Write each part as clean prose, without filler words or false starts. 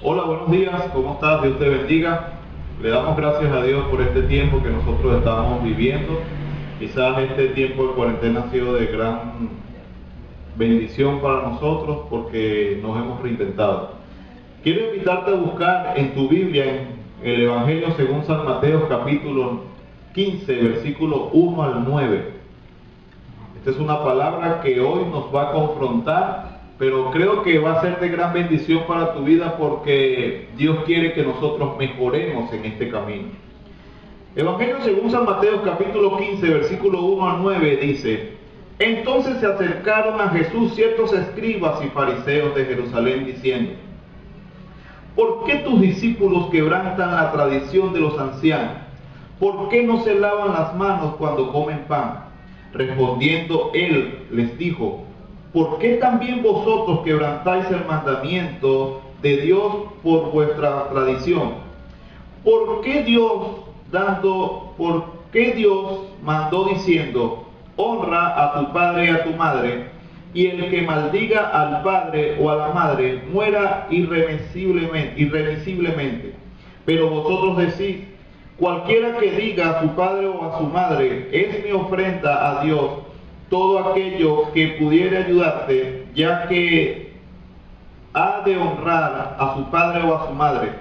Hola, buenos días, ¿cómo estás? Dios te bendiga. Le damos gracias a Dios por este tiempo que nosotros estamos viviendo. Quizás este tiempo de cuarentena ha sido de gran bendición para nosotros porque nos hemos reinventado. Quiero invitarte a buscar en tu Biblia, en el Evangelio según San Mateo, capítulo 15, versículo 1 al 9. Esta es una palabra que hoy nos va a confrontar, pero creo que va a ser de gran bendición para tu vida porque Dios quiere que nosotros mejoremos en este camino. Evangelio según San Mateo capítulo 15, versículo 1 al 9 dice: Entonces se acercaron a Jesús ciertos escribas y fariseos de Jerusalén diciendo: ¿Por qué tus discípulos quebrantan la tradición de los ancianos? ¿Por qué no se lavan las manos cuando comen pan? Respondiendo él les dijo: ¿Por qué también vosotros quebrantáis el mandamiento de Dios por vuestra tradición? ¿Por qué Dios mandó diciendo: honra a tu padre y a tu madre, y el que maldiga al padre o a la madre muera irremisiblemente? Pero vosotros decís: cualquiera que diga a su padre o a su madre, es mi ofrenda a Dios, todo aquello que pudiera ayudarte, ya que ha de honrar a su padre o a su madre.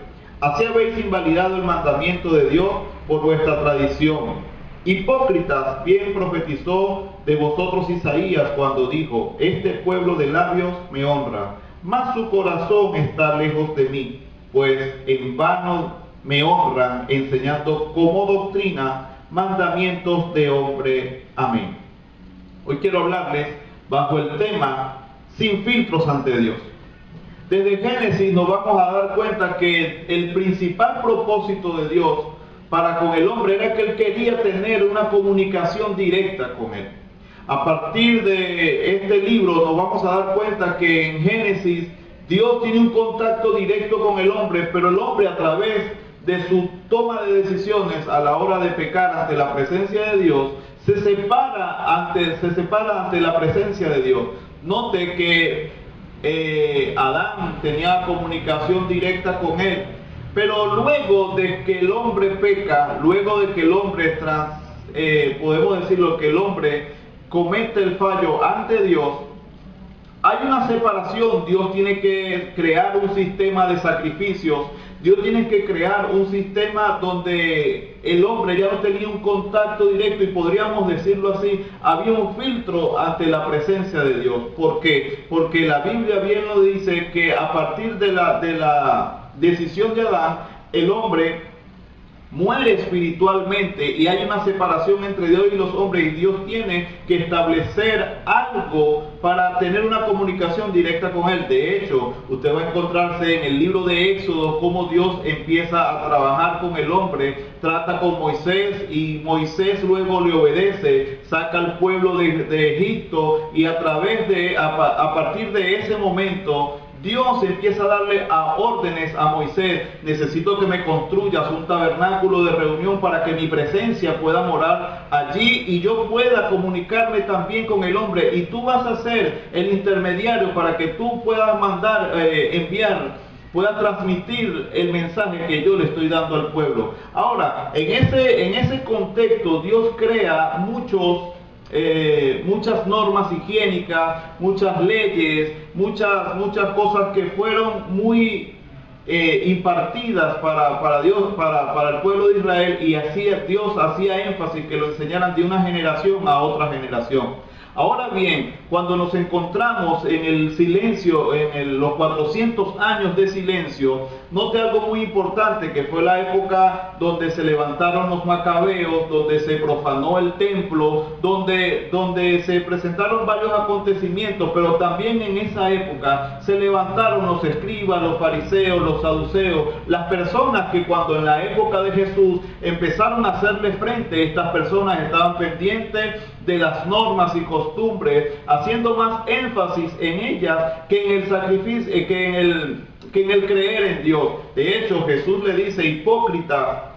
Así habéis invalidado el mandamiento de Dios por vuestra tradición. Hipócritas, bien profetizó de vosotros Isaías cuando dijo: este pueblo de labios me honra, mas su corazón está lejos de mí, pues en vano me honran, enseñando como doctrina mandamientos de hombre. Amén. Hoy quiero hablarles bajo el tema sin filtros ante Dios. Desde Génesis nos vamos a dar cuenta que el principal propósito de Dios para con el hombre era que él quería tener una comunicación directa con él. A partir de este libro nos vamos a dar cuenta que en Génesis Dios tiene un contacto directo con el hombre, pero el hombre, a través de su toma de decisiones a la hora de pecar ante la presencia de Dios, se separa ante la presencia de Dios. Note que Adán tenía comunicación directa con él, pero luego de que el hombre peca, luego de que el hombre podemos decirlo, que el hombre comete el fallo ante Dios, hay una separación. Dios tiene que crear un sistema de sacrificios. Dios tiene que crear un sistema donde el hombre ya no tenía un contacto directo, y podríamos decirlo así, había un filtro ante la presencia de Dios. ¿Por qué? Porque la Biblia bien lo dice, que a partir de la decisión de Adán, el hombre muere espiritualmente y hay una separación entre Dios y los hombres, y Dios tiene que establecer algo para tener una comunicación directa con él. De hecho, usted va a encontrarse en el libro de Éxodo cómo Dios empieza a trabajar con el hombre, trata con Moisés, y Moisés luego le obedece, saca al pueblo de Egipto, y a partir de ese momento Dios empieza a darle órdenes a Moisés: necesito que me construyas un tabernáculo de reunión para que mi presencia pueda morar allí y yo pueda comunicarme también con el hombre, y tú vas a ser el intermediario para que tú puedas pueda transmitir el mensaje que yo le estoy dando al pueblo. Ahora, en ese contexto, Dios crea muchas normas higiénicas, muchas leyes, muchas cosas que fueron muy impartidas para Dios, para el pueblo de Israel, y así Dios hacía énfasis que lo enseñaran de una generación a otra generación. Ahora bien, cuando nos encontramos en el silencio, los 400 años de silencio, note algo muy importante, que fue la época donde se levantaron los macabeos, donde se profanó el templo, donde se presentaron varios acontecimientos, pero también en esa época se levantaron los escribas, los fariseos, los saduceos, las personas que cuando en la época de Jesús empezaron a hacerle frente. Estas personas estaban pendientes de las normas y costumbres, haciendo más énfasis en ellas que en el sacrificio, que en el creer en Dios. De hecho, Jesús le dice: hipócrita,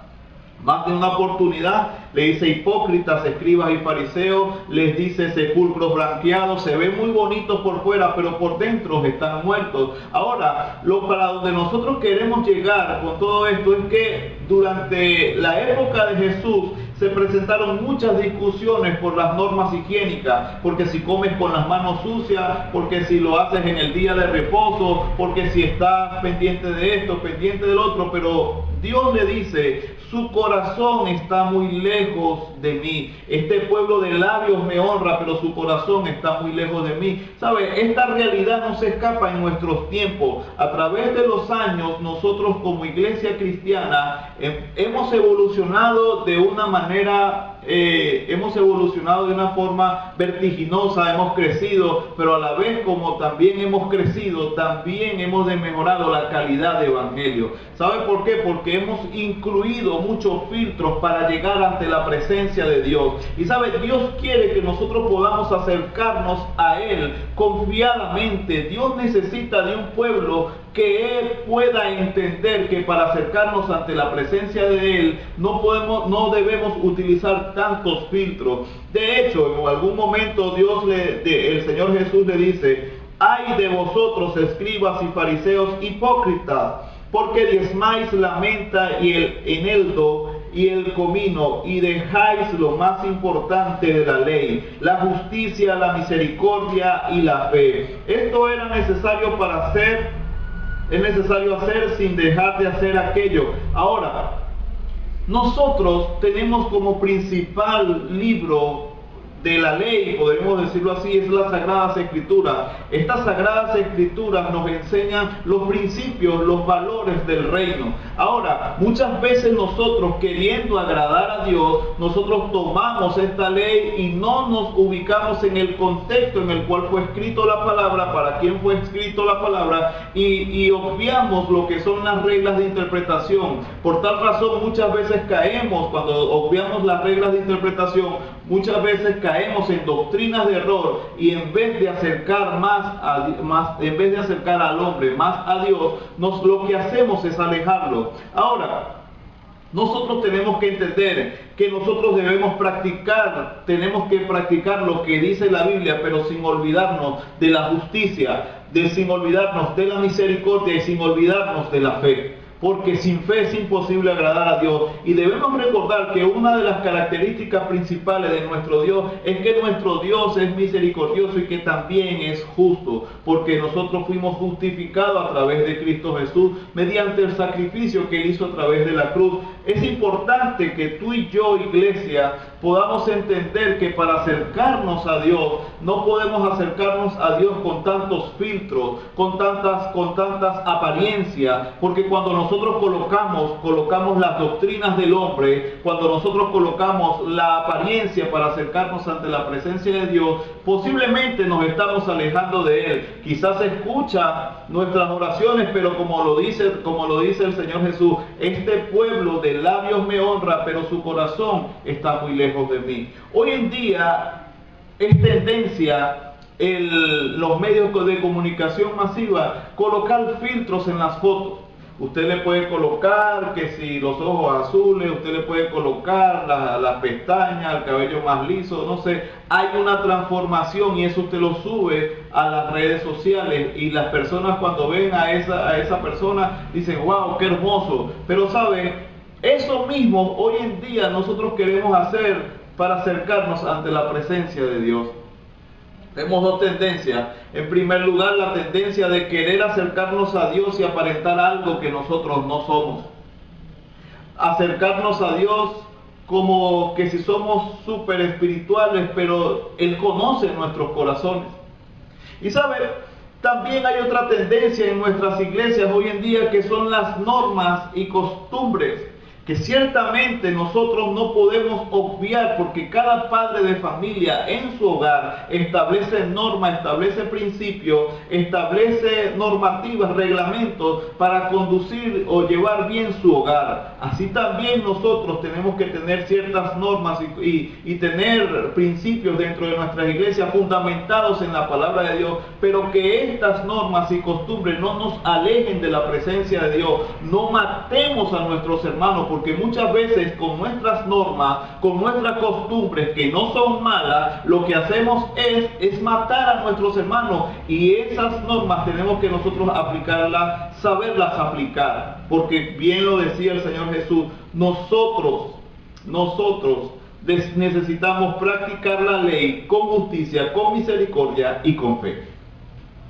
más de una oportunidad le dice hipócritas, escribas y fariseos, les dice sepulcros blanqueados, se ven muy bonitos por fuera, pero por dentro están muertos. Ahora, para donde nosotros queremos llegar con todo esto es que durante la época de Jesús se presentaron muchas discusiones por las normas higiénicas, porque si comes con las manos sucias, porque si lo haces en el día de reposo, porque si estás pendiente de esto, pendiente del otro, pero Dios le dice, su corazón está muy lejos de mí. Este pueblo de labios me honra, pero su corazón está muy lejos de mí. ¿Sabe? Esta realidad no se escapa en nuestros tiempos. A través de los años, nosotros como iglesia cristiana hemos evolucionado de una manera, hemos evolucionado de una forma vertiginosa, hemos crecido, pero a la vez como también hemos crecido, también hemos mejorado la calidad de evangelio. ¿Sabe por qué? Porque hemos incluido muchos filtros para llegar ante la presencia de Dios. Y sabe, Dios quiere que nosotros podamos acercarnos a Él confiadamente. Dios necesita de un pueblo que Él pueda entender que para acercarnos ante la presencia de Él no debemos utilizar tantos filtros. De hecho, en algún momento el Señor Jesús le dice: ay de vosotros, escribas y fariseos hipócritas, porque diezmáis la menta y el eneldo y el comino, y dejáis lo más importante de la ley, la justicia, la misericordia y la fe. Esto era necesario es necesario hacer sin dejar de hacer aquello. Ahora, nosotros tenemos como principal libro de la ley, podemos decirlo así, es las Sagradas Escrituras. Estas Sagradas Escrituras nos enseñan los principios, los valores del reino. Ahora, muchas veces nosotros, queriendo agradar a Dios, nosotros tomamos esta ley y no nos ubicamos en el contexto en el cual fue escrito la palabra, para quién fue escrito la palabra, y obviamos lo que son las reglas de interpretación. Por tal razón, muchas veces caemos, cuando obviamos las reglas de interpretación, muchas veces caemos en doctrinas de error, y en vez de acercar en vez de acercar al hombre más a Dios, lo que hacemos es alejarlo. Ahora, nosotros tenemos que entender que nosotros tenemos que practicar lo que dice la Biblia, pero sin olvidarnos de la justicia, sin olvidarnos de la misericordia y sin olvidarnos de la fe. Porque sin fe es imposible agradar a Dios. Y debemos recordar que una de las características principales de nuestro Dios es que nuestro Dios es misericordioso y que también es justo, porque nosotros fuimos justificados a través de Cristo Jesús mediante el sacrificio que Él hizo a través de la cruz. Es importante que tú y yo, iglesia, podamos entender que para acercarnos a Dios no podemos acercarnos a Dios con tantos filtros, con tantas apariencias, porque cuando nosotros colocamos las doctrinas del hombre, cuando nosotros colocamos la apariencia para acercarnos ante la presencia de Dios, posiblemente nos estamos alejando de Él. Quizás escucha nuestras oraciones, pero como lo dice el Señor Jesús, este pueblo de labios me honra, pero su corazón está muy lejos de mí. Hoy en día es tendencia los medios de comunicación masiva colocar filtros en las fotos. Usted le puede colocar que si los ojos azules, usted le puede colocar las pestañas, el cabello más liso, no sé. Hay una transformación y eso usted lo sube a las redes sociales, y las personas cuando ven a esa persona dicen: wow, qué hermoso. Pero ¿sabe? Eso mismo hoy en día nosotros queremos hacer para acercarnos ante la presencia de Dios. Tenemos dos tendencias. En primer lugar, la tendencia de querer acercarnos a Dios y aparentar algo que nosotros no somos. Acercarnos a Dios como que si somos súper espirituales, pero Él conoce nuestros corazones. Y sabe, también hay otra tendencia en nuestras iglesias hoy en día, que son las normas y costumbres, que ciertamente nosotros no podemos obviar, porque cada padre de familia en su hogar establece normas, establece principios, establece normativas, reglamentos para conducir o llevar bien su hogar. Así también nosotros tenemos que tener ciertas normas y tener principios dentro de nuestras iglesias fundamentados en la palabra de Dios, pero que estas normas y costumbres no nos alejen de la presencia de Dios. No matemos a nuestros hermanos, porque muchas veces con nuestras normas, con nuestras costumbres que no son malas, lo que hacemos es matar a nuestros hermanos, y esas normas tenemos que nosotros aplicarlas, saberlas aplicar, porque bien lo decía el Señor Jesús, nosotros necesitamos practicar la ley con justicia, con misericordia y con fe.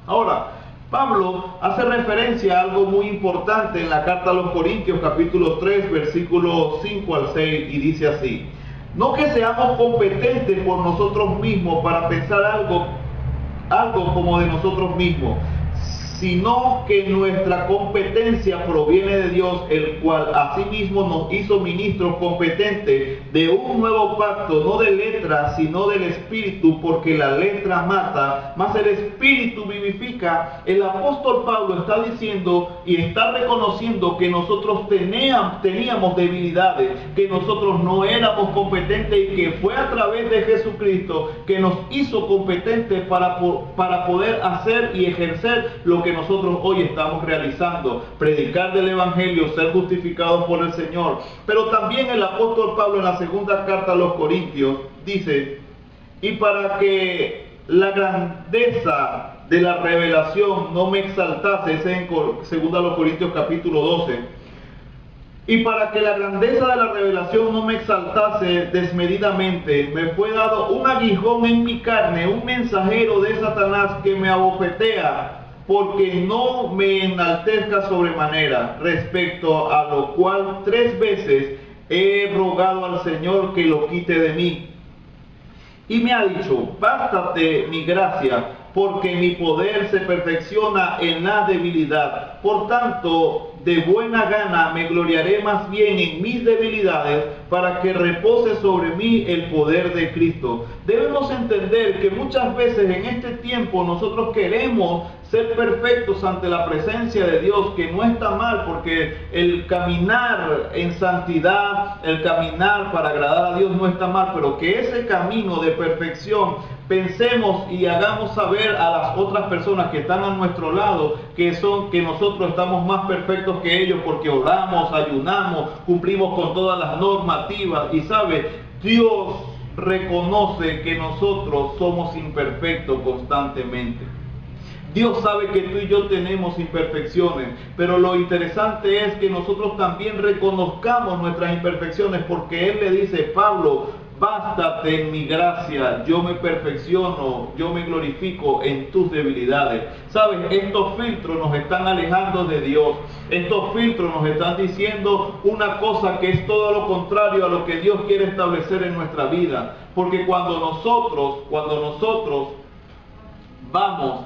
Ahora, Pablo hace referencia a algo muy importante en la carta a los Corintios, capítulo 3, versículos 5 al 6, y dice así: no que seamos competentes por nosotros mismos para pensar algo como de nosotros mismos, sino que nuestra competencia proviene de Dios, el cual asimismo nos hizo ministros competentes de un nuevo pacto, no de letra, sino del Espíritu, porque la letra mata, mas el Espíritu vivifica. El apóstol Pablo está diciendo y está reconociendo que nosotros teníamos debilidades, que nosotros no éramos competentes, y que fue a través de Jesucristo que nos hizo competentes para poder hacer y ejercer lo que nosotros hoy estamos realizando: predicar del Evangelio, ser justificados por el Señor. Pero también el apóstol Pablo, en la segunda carta a los Corintios, dice: y para que la grandeza de la revelación no me exaltase, ese en segunda a los Corintios capítulo 12, y para que la grandeza de la revelación no me exaltase desmedidamente, me fue dado un aguijón en mi carne, un mensajero de Satanás que me abofetea, porque no me enaltezca sobremanera, respecto a lo cual 3 veces he rogado al Señor que lo quite de mí. Y me ha dicho: bástate mi gracia, porque mi poder se perfecciona en la debilidad. Por tanto, de buena gana me gloriaré más bien en mis debilidades, para que repose sobre mí el poder de Cristo. Debemos entender que muchas veces en este tiempo nosotros queremos ser perfectos ante la presencia de Dios, que no está mal, porque el caminar en santidad, el caminar para agradar a Dios no está mal, pero que ese camino de perfección pensemos y hagamos saber a las otras personas que están a nuestro lado que nosotros estamos más perfectos que ellos, porque oramos, ayunamos, cumplimos con todas las normativas, y sabe, Dios reconoce que nosotros somos imperfectos constantemente. Dios sabe que tú y yo tenemos imperfecciones, pero lo interesante es que nosotros también reconozcamos nuestras imperfecciones, porque Él le dice: Pablo, bástate en mi gracia, yo me perfecciono, yo me glorifico en tus debilidades. ¿Sabes? Estos filtros nos están alejando de Dios. Estos filtros nos están diciendo una cosa que es todo lo contrario a lo que Dios quiere establecer en nuestra vida. Porque cuando nosotros vamos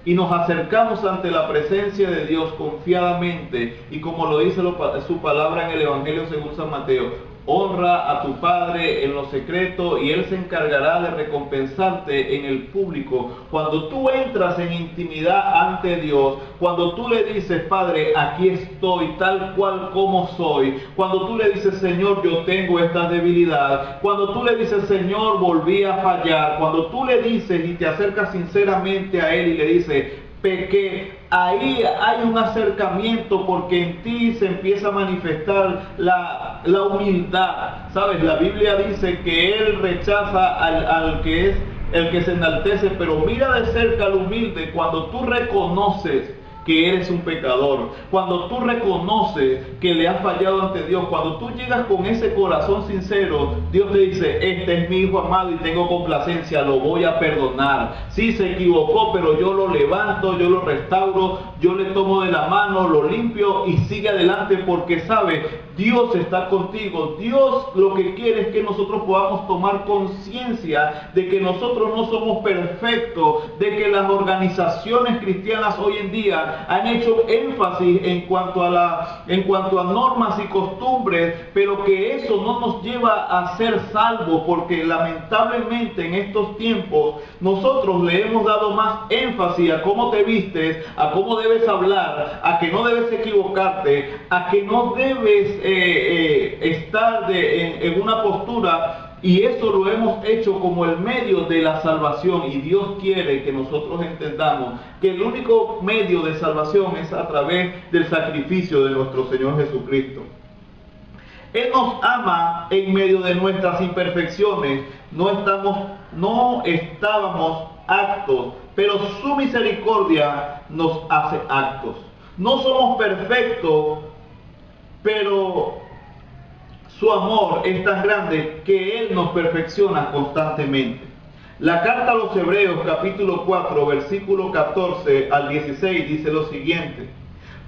y nos acercamos ante la presencia de Dios confiadamente, y como lo dice su palabra en el Evangelio según San Mateo: honra a tu Padre en lo secreto y Él se encargará de recompensarte en el público. Cuando tú entras en intimidad ante Dios, cuando tú le dices: Padre, aquí estoy tal cual como soy, cuando tú le dices: Señor, yo tengo esta debilidad, cuando tú le dices: Señor, volví a fallar, cuando tú le dices y te acercas sinceramente a Él y le dices: pequé, ahí hay un acercamiento, porque en ti se empieza a manifestar la humildad. ¿Sabes? La Biblia dice que Él rechaza al que es el que se enaltece, pero mira de cerca al humilde. Cuando tú reconoces que eres un pecador, cuando tú reconoces que le has fallado ante Dios, cuando tú llegas con ese corazón sincero, Dios te dice: este es mi hijo amado y tengo complacencia, lo voy a perdonar. Sí, se equivocó, pero yo lo levanto, yo lo restauro, yo le tomo de la mano, lo limpio y sigue adelante, porque sabe, Dios está contigo. Dios lo que quiere es que nosotros podamos tomar conciencia de que nosotros no somos perfectos, de que las organizaciones cristianas hoy en día han hecho énfasis en cuanto a normas y costumbres, pero que eso no nos lleva a ser salvos, porque lamentablemente en estos tiempos nosotros le hemos dado más énfasis a cómo te vistes, a cómo debes hablar, a que no debes equivocarte, a que no debes estar en una postura. Y eso lo hemos hecho como el medio de la salvación, y Dios quiere que nosotros entendamos que el único medio de salvación es a través del sacrificio de nuestro Señor Jesucristo. Él nos ama en medio de nuestras imperfecciones. No estábamos aptos, pero su misericordia nos hace aptos. No somos perfectos, pero su amor es tan grande que Él nos perfecciona constantemente. La carta a los Hebreos capítulo 4 versículo 14 al 16 dice lo siguiente: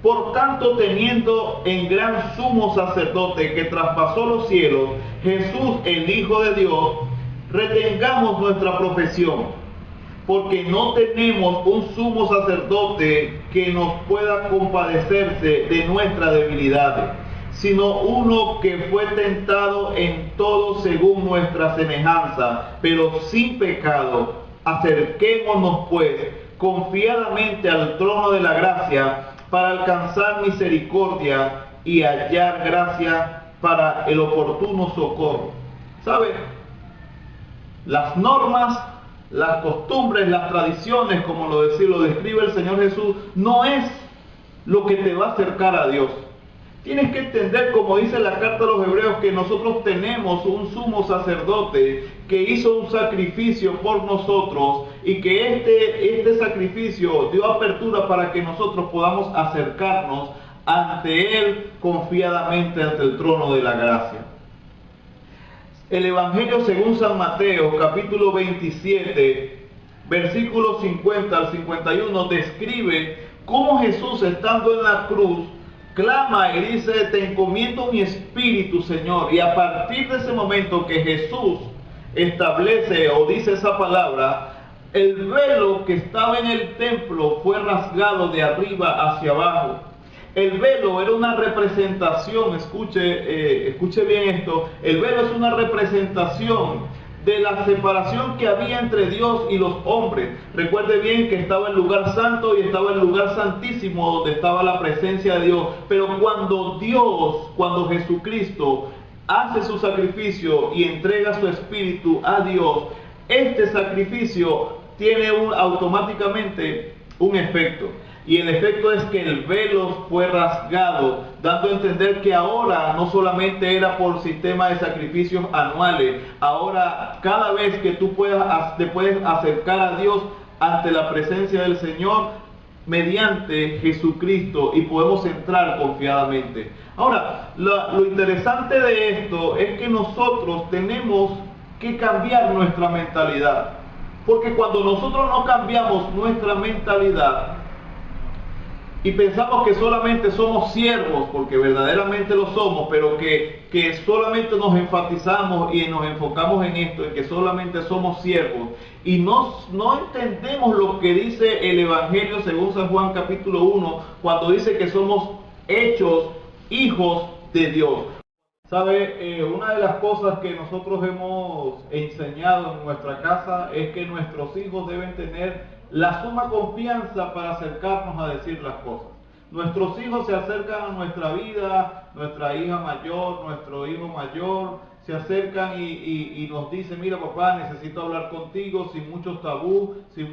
por tanto, teniendo en gran sumo sacerdote que traspasó los cielos, Jesús el Hijo de Dios, retengamos nuestra profesión, porque no tenemos un sumo sacerdote que nos pueda compadecerse de nuestras debilidades, sino uno que fue tentado en todo según nuestra semejanza, pero sin pecado. Acerquémonos pues confiadamente al trono de la gracia para alcanzar misericordia y hallar gracia para el oportuno socorro. ¿Sabe? Las normas, las costumbres, las tradiciones, como lo describe el Señor Jesús, no es lo que te va a acercar a Dios. Tienes que entender, como dice la carta a los Hebreos, que nosotros tenemos un sumo sacerdote que hizo un sacrificio por nosotros y que este sacrificio dio apertura para que nosotros podamos acercarnos ante Él confiadamente ante el trono de la gracia. El Evangelio según San Mateo, capítulo 27, versículos 50 al 51, describe cómo Jesús, estando en la cruz, clama y dice: te encomiendo mi espíritu, Señor. Y a partir de ese momento que Jesús establece o dice esa palabra, el velo que estaba en el templo fue rasgado de arriba hacia abajo. El velo era una representación, escuche bien esto, el velo es una representación de la separación que había entre Dios y los hombres. Recuerde bien que estaba el lugar santo y estaba el lugar santísimo, donde estaba la presencia de Dios. Pero cuando Jesucristo hace su sacrificio y entrega su espíritu a Dios, este sacrificio tiene automáticamente un efecto. Y el efecto es que el velo fue rasgado, dando a entender que ahora no solamente era por sistema de sacrificios anuales, ahora cada vez que tú te puedes acercar a Dios ante la presencia del Señor mediante Jesucristo y podemos entrar confiadamente. Ahora, lo interesante de esto es que nosotros tenemos que cambiar nuestra mentalidad, porque cuando nosotros no cambiamos nuestra mentalidad, y pensamos que solamente somos siervos, porque verdaderamente lo somos, pero que solamente nos enfatizamos y nos enfocamos en esto, en que solamente somos siervos, y no entendemos lo que dice el Evangelio según San Juan capítulo 1, cuando dice que somos hechos hijos de Dios. ¿Sabe? Una de las cosas que nosotros hemos enseñado en nuestra casa es que nuestros hijos deben tener la suma confianza para acercarnos a decir las cosas. Nuestros hijos se acercan a nuestra vida, nuestra hija mayor, nuestro hijo mayor, se acercan y nos dicen: mira papá, necesito hablar contigo, sin muchos tabú, sin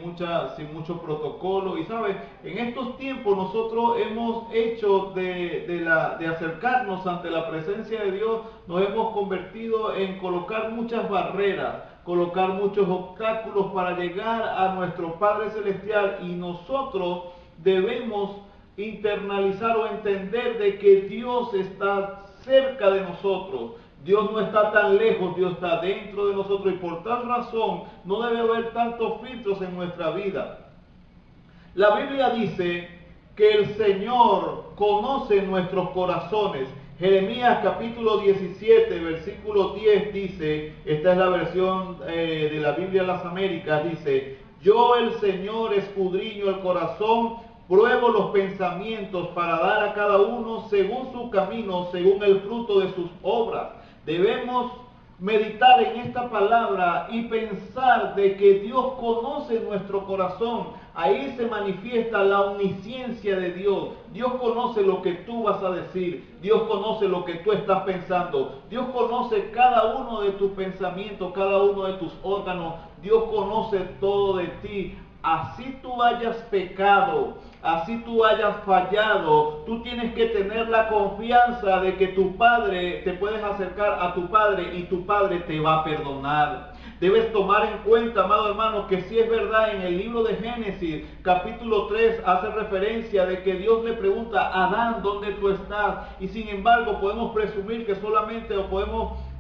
mucho protocolo. Y sabes, en estos tiempos nosotros hemos hecho de acercarnos ante la presencia de Dios, nos hemos convertido en colocar muchas barreras, colocar muchos obstáculos para llegar a nuestro Padre Celestial, y nosotros debemos internalizar o entender de que Dios está cerca de nosotros. Dios no está tan lejos, Dios está dentro de nosotros, y por tal razón no debe haber tantos filtros en nuestra vida. La Biblia dice que el Señor conoce nuestros corazones. Jeremías capítulo 17, versículo 10 dice, esta es la versión de la Biblia de las Américas, dice: yo el Señor escudriño el corazón, pruebo los pensamientos para dar a cada uno según su camino, según el fruto de sus obras. Debemos meditar en esta palabra y pensar de que Dios conoce nuestro corazón. Ahí se manifiesta la omnisciencia de Dios. Dios conoce lo que tú vas a decir. Dios conoce lo que tú estás pensando. Dios conoce cada uno de tus pensamientos, cada uno de tus órganos. Dios conoce todo de ti. así tú hayas pecado, así tú hayas fallado, tú tienes que tener la confianza de que tu padre, te puedes acercar a tu padre y tu padre te va a perdonar. Debes tomar en cuenta, amado hermano, que si es verdad, en el libro de Génesis, capítulo 3, hace referencia de que Dios le pregunta a Adán, ¿dónde tú estás? Y sin embargo, podemos presumir que solamente, o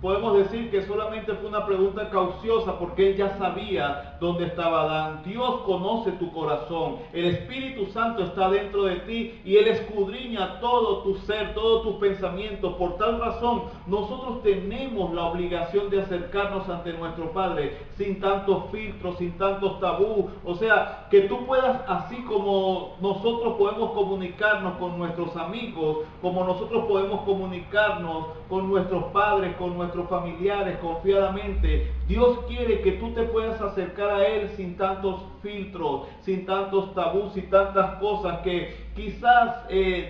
podemos decir que solamente fue una pregunta cauciosa, porque él ya sabía dónde estaba Adán. Dios conoce tu corazón, el Espíritu Santo está dentro de ti y Él escudriña todo tu ser, todos tus pensamientos. Por tal razón, nosotros tenemos la obligación de acercarnos ante nuestro Padre sin tantos filtros, sin tantos tabú. O sea, que tú puedas, así como nosotros podemos comunicarnos con nuestros amigos, como nosotros podemos comunicarnos con nuestros padres, con nuestros familiares confiadamente, Dios quiere que tú te puedas acercar a Él sin tantos filtros, sin tantos tabús y tantas cosas que quizás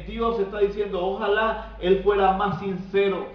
Dios está diciendo. Ojalá Él fuera más sincero,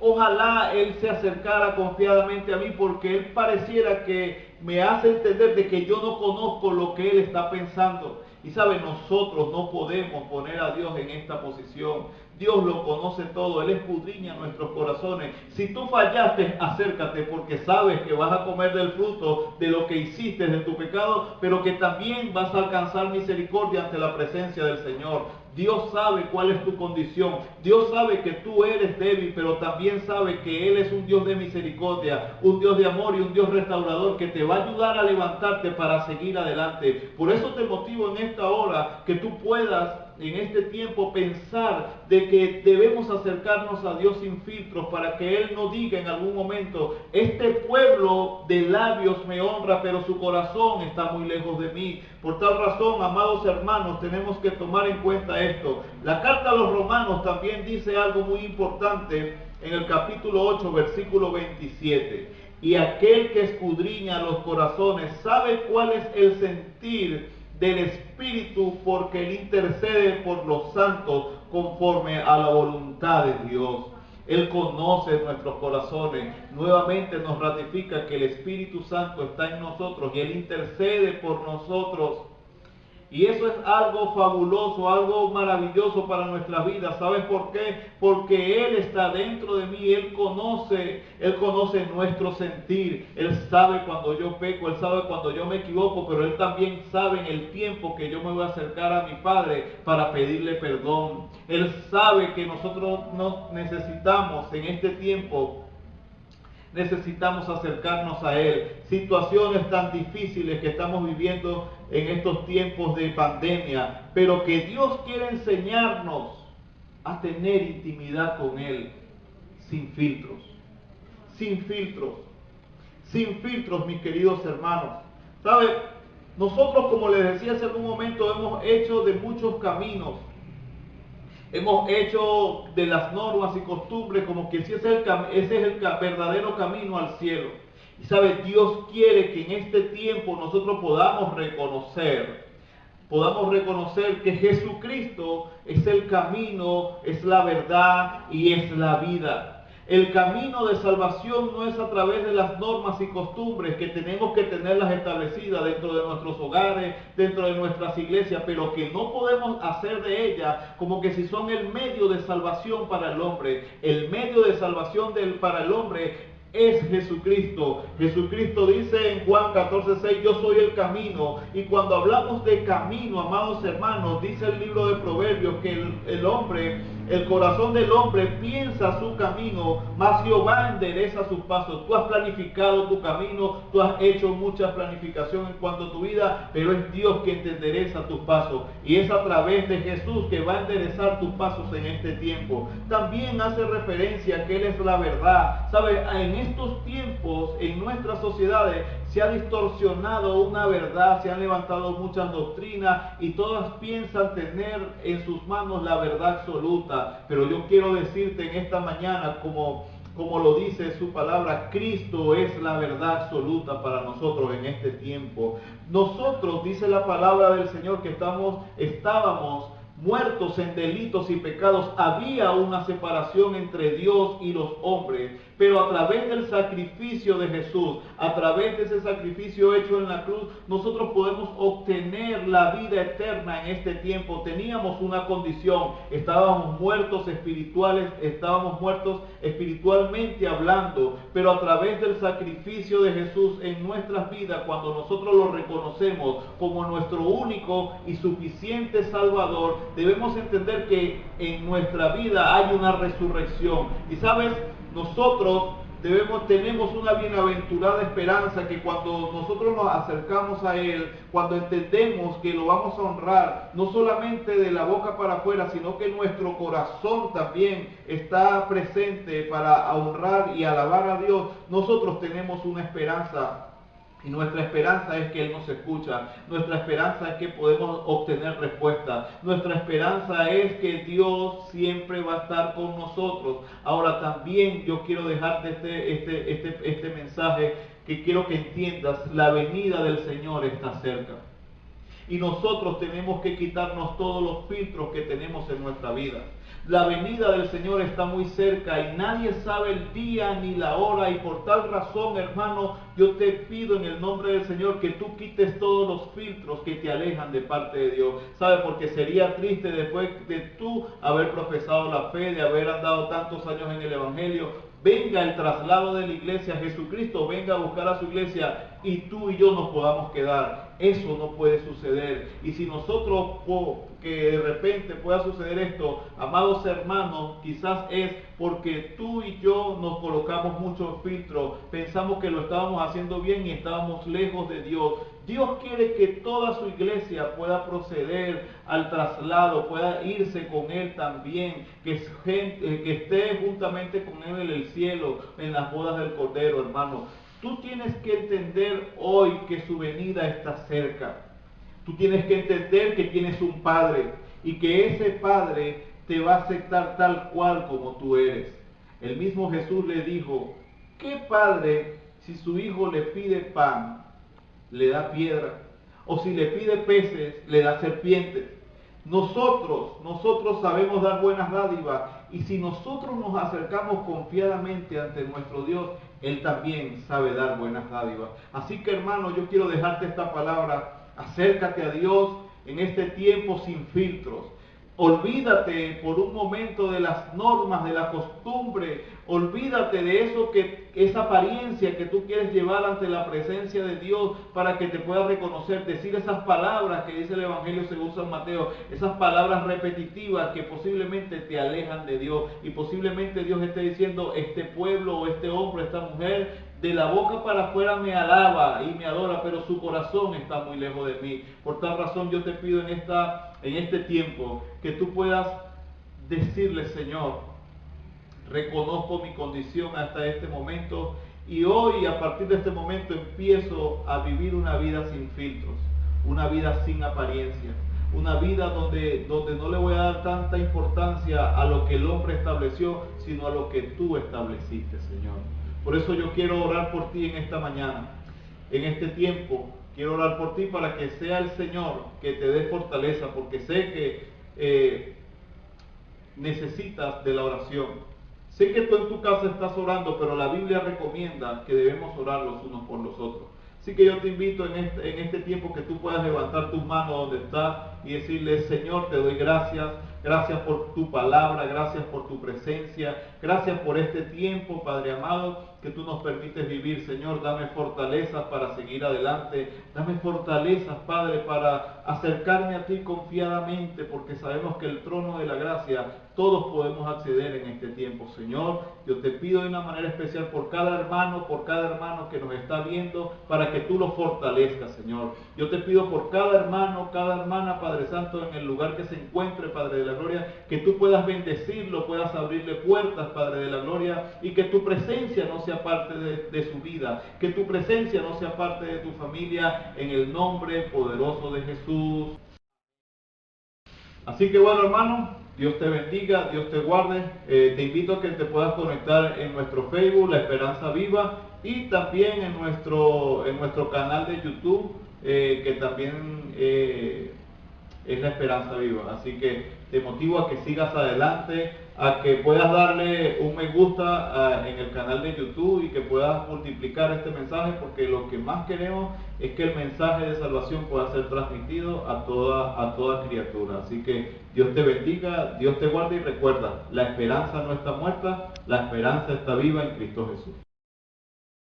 ojalá Él se acercara confiadamente a mí, porque Él pareciera que me hace entender de que yo no conozco lo que Él está pensando. Y sabe, nosotros no podemos poner a Dios en esta posición. Dios lo conoce todo, Él escudriña nuestros corazones. Si tú fallaste, acércate, porque sabes que vas a comer del fruto de lo que hiciste, de tu pecado, pero que también vas a alcanzar misericordia ante la presencia del Señor. Dios sabe cuál es tu condición. Dios sabe que tú eres débil, pero también sabe que Él es un Dios de misericordia, un Dios de amor y un Dios restaurador que te va a ayudar a levantarte para seguir adelante. Por eso te motivo en esta hora que tú puedas en este tiempo pensar de que debemos acercarnos a Dios sin filtros, para que Él no diga en algún momento: este pueblo de labios me honra, pero su corazón está muy lejos de mí. Por tal razón, amados hermanos, tenemos que tomar en cuenta esto. La carta a los Romanos también dice algo muy importante en el capítulo 8, versículo 27. Y aquel que escudriña los corazones sabe cuál es el sentir del Espíritu, porque Él intercede por los santos conforme a la voluntad de Dios. Él conoce nuestros corazones. Nuevamente nos ratifica que el Espíritu Santo está en nosotros y Él intercede por nosotros. Y eso es algo fabuloso, algo maravilloso para nuestra vida. ¿Sabes por qué? Porque Él está dentro de mí, Él conoce nuestro sentir. Él sabe cuando yo peco, Él sabe cuando yo me equivoco, pero Él también sabe en el tiempo que yo me voy a acercar a mi Padre para pedirle perdón. Él sabe que nosotros nos necesitamos en este tiempo. Necesitamos acercarnos a Él. Situaciones tan difíciles que estamos viviendo en estos tiempos de pandemia, pero que Dios quiere enseñarnos a tener intimidad con Él sin filtros. Sin filtros. Sin filtros, mis queridos hermanos. ¿Sabe? Nosotros, como les decía hace algún momento, hemos hecho de muchos caminos. Hemos hecho de las normas y costumbres como que ese es el verdadero camino al cielo. Y sabe, Dios quiere que en este tiempo nosotros podamos reconocer que Jesucristo es el camino, es la verdad y es la vida. El camino de salvación no es a través de las normas y costumbres que tenemos que tenerlas establecidas dentro de nuestros hogares, dentro de nuestras iglesias, pero que no podemos hacer de ellas como que si son el medio de salvación para el hombre. El medio de salvación para el hombre es Jesucristo. Jesucristo dice en Juan 14:6, yo soy el camino. Y cuando hablamos de camino, amados hermanos, dice el libro de Proverbios que el corazón del hombre piensa su camino, mas Jehová endereza sus pasos. Tú has planificado tu camino, tú has hecho mucha planificación en cuanto a tu vida, pero es Dios quien te endereza tus pasos. Y es a través de Jesús que va a enderezar tus pasos en este tiempo. También hace referencia a que Él es la verdad. ¿Sabes? En estos tiempos, en nuestras sociedades, se ha distorsionado una verdad, se han levantado muchas doctrinas y todas piensan tener en sus manos la verdad absoluta. Pero yo quiero decirte en esta mañana, como lo dice su palabra, Cristo es la verdad absoluta para nosotros en este tiempo. Nosotros, dice la palabra del Señor, que estábamos muertos en delitos y pecados, había una separación entre Dios y los hombres, pero a través del sacrificio de Jesús, a través de ese sacrificio hecho en la cruz, nosotros podemos obtener la vida eterna en este tiempo. Teníamos una condición, estábamos muertos espiritualmente hablando, pero a través del sacrificio de Jesús en nuestras vidas, cuando nosotros lo reconocemos como nuestro único y suficiente Salvador, debemos entender que en nuestra vida hay una resurrección. Y sabes, nosotros tenemos una bienaventurada esperanza que cuando nosotros nos acercamos a Él, cuando entendemos que lo vamos a honrar, no solamente de la boca para afuera, sino que nuestro corazón también está presente para honrar y alabar a Dios, nosotros tenemos una esperanza. Y nuestra esperanza es que Él nos escucha, nuestra esperanza es que podemos obtener respuesta, nuestra esperanza es que Dios siempre va a estar con nosotros. Ahora también yo quiero dejarte este mensaje que quiero que entiendas: la venida del Señor está cerca. Y nosotros tenemos que quitarnos todos los filtros que tenemos en nuestra vida. La venida del Señor está muy cerca y nadie sabe el día ni la hora, y por tal razón, hermano, yo te pido en el nombre del Señor que tú quites todos los filtros que te alejan de parte de Dios. ¿Sabe? Porque sería triste después de tú haber profesado la fe, de haber andado tantos años en el Evangelio, venga el traslado de la iglesia, Jesucristo venga a buscar a su iglesia y tú y yo nos podamos quedar. Eso no puede suceder. Y si nosotros, que de repente pueda suceder esto, amados hermanos, quizás es porque tú y yo nos colocamos muchos filtros, pensamos que lo estábamos haciendo bien y estábamos lejos de Dios. Dios quiere que toda su iglesia pueda proceder al traslado, pueda irse con Él también, que esté juntamente con Él en el cielo, en las bodas del Cordero, hermano. Tú tienes que entender hoy que su venida está cerca. Tú tienes que entender que tienes un Padre y que ese Padre te va a aceptar tal cual como tú eres. El mismo Jesús le dijo: ¿qué padre, si su hijo le pide pan, le da piedra? O si le pide peces, le da serpientes. Nosotros sabemos dar buenas dádivas, y si nosotros nos acercamos confiadamente ante nuestro Dios, Él también sabe dar buenas dádivas. Así que, hermano, yo quiero dejarte esta palabra: acércate a Dios en este tiempo sin filtros. Olvídate por un momento de las normas, de la costumbre. Olvídate de esa apariencia que tú quieres llevar ante la presencia de Dios para que te pueda reconocer. Decir esas palabras que dice el Evangelio según San Mateo, esas palabras repetitivas que posiblemente te alejan de Dios. Y posiblemente Dios esté diciendo: este pueblo o este hombre, esta mujer, de la boca para afuera me alaba y me adora, pero su corazón está muy lejos de mí. Por tal razón yo te pido en este tiempo que tú puedas decirle: Señor, reconozco mi condición hasta este momento, y hoy, a partir de este momento, empiezo a vivir una vida sin filtros, una vida sin apariencia, una vida donde no le voy a dar tanta importancia a lo que el hombre estableció, sino a lo que tú estableciste, Señor. Por eso yo quiero orar por ti en esta mañana, en este tiempo. Quiero orar por ti para que sea el Señor que te dé fortaleza, porque sé que necesitas de la oración. Sé que tú en tu casa estás orando, pero la Biblia recomienda que debemos orar los unos por los otros. Así que yo te invito en este tiempo que tú puedas levantar tus manos donde estás y decirle: Señor, te doy gracias. Gracias por tu palabra, gracias por tu presencia, gracias por este tiempo, Padre amado, que tú nos permites vivir. Señor, dame fortalezas para seguir adelante, dame fortalezas, Padre, para acercarme a ti confiadamente, porque sabemos que el trono de la gracia todos podemos acceder en este tiempo. Señor, yo te pido de una manera especial por cada hermano que nos está viendo, para que tú lo fortalezcas, Señor. Yo te pido por cada hermano, cada hermana, Padre Santo, en el lugar que se encuentre, Padre de la gloria, que tú puedas bendecirlo, puedas abrirle puertas, Padre de la gloria, y que tu presencia no sea parte de su vida, que tu presencia no sea parte de tu familia, en el nombre poderoso de Jesús. Así que bueno, hermano, Dios te bendiga, Dios te guarde. Te invito a que te puedas conectar en nuestro Facebook, La Esperanza Viva, y también en nuestro canal de YouTube, que también es la esperanza viva. Así que te motivo a que sigas adelante, a que puedas darle un me gusta en el canal de YouTube y que puedas multiplicar este mensaje, porque lo que más queremos es que el mensaje de salvación pueda ser transmitido a toda criatura. Así que Dios te bendiga, Dios te guarde y recuerda, la esperanza no está muerta, la esperanza está viva en Cristo Jesús.